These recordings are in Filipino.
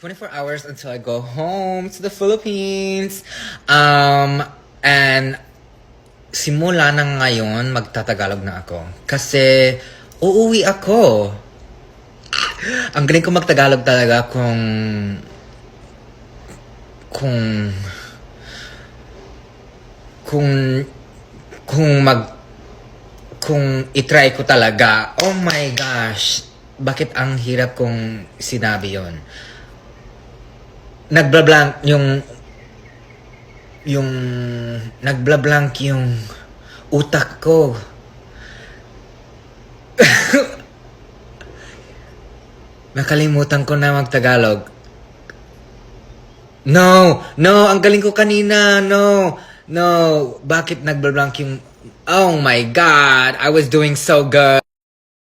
24 hours until I go home to the Philippines. And simula na ngayon, magtatagalog na ako. Kasi uuwi ako. Ang galing ko magtagalog talaga kung itry ko talaga. Oh my gosh. Bakit ang hirap kong sinabi yon? Nagbablank nagbablank yung utak ko. Nakalimutan ko na magtagalog. No, ang galing ko kanina. No, bakit nagbablank yung... Oh my God, I was doing so good.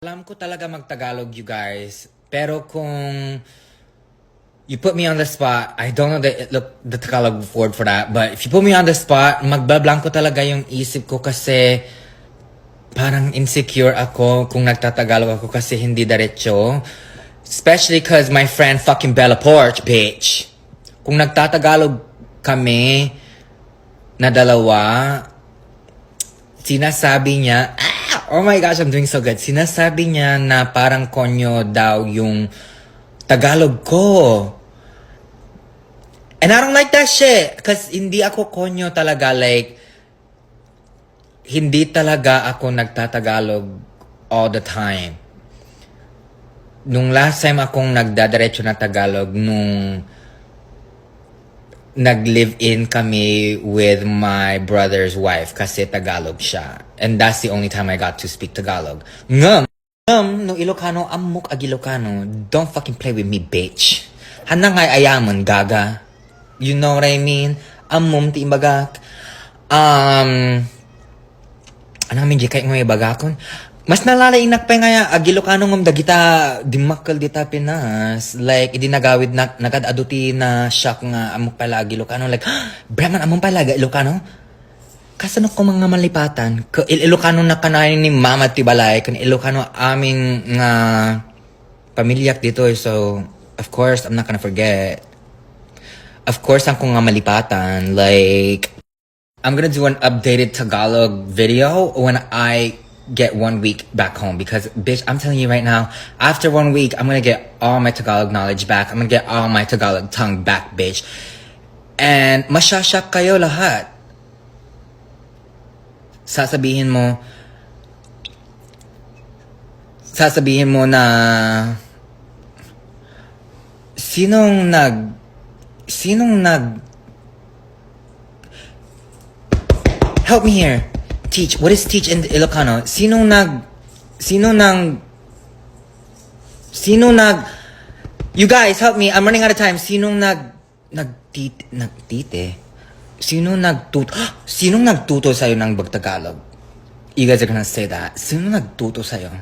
Alam ko talaga magtagalog, you guys. Pero kung you put me on the spot, I don't know the Tagalog word for that, but if you put me on the spot, magbablanko talaga yung isip ko kasi parang insecure ako kung nagtatagalog ako kasi hindi diretso. Especially cause my friend fucking Bella Porch, bitch. Kung nagtatagalog kami na dalawa, sinasabi niya, oh my gosh, I'm doing so good. Sinasabi niya na parang konyo daw yung Tagalog ko. And I don't like that shit. Cause hindi ako konyo talaga. Like, hindi talaga ako nagtatagalog all the time. Nung last time akong nagdadiretso na Tagalog, nung nag-live-in kami with my brother's wife kasi Tagalog siya. And that's the only time I got to speak Tagalog. Ngam, no Ilocano, amok ag Ilocano. Don't fucking play with me, bitch. Hanang ay ayaman, gaga. You know what I mean? Amom ti imbagak. Anong minji kay ngoy bagakon? Mas nalalainak pa nga ag Ilocano ngom dagita dimakkel dita Pinas. Like idi nagawid na nagadaduti na shock nga amok pala ag Ilocano. Like, Breman among pala ag Ilocano? Kasano ko mga malipatan? Ilocano na kanayin ni Mama Tibalay. Kan Ilocano aming nga pamilyak dito. So, of course, I'm not gonna forget. Of course, ang kong nga malipatan. Like, I'm gonna do an updated Tagalog video when I get 1 week back home. Because, bitch, I'm telling you right now, after 1 week, I'm gonna get all my Tagalog knowledge back. I'm gonna get all my Tagalog tongue back, bitch. And, masyasyak kayo lahat. Sasabihin mo na sinong nag help me here. Teach. What is teach in Ilocano? Sinong you guys help me. I'm running out of time. Sinong nagtuto sa'yo ng Tagalog? You guys are gonna say that. Sinong nagtuto sa'yo?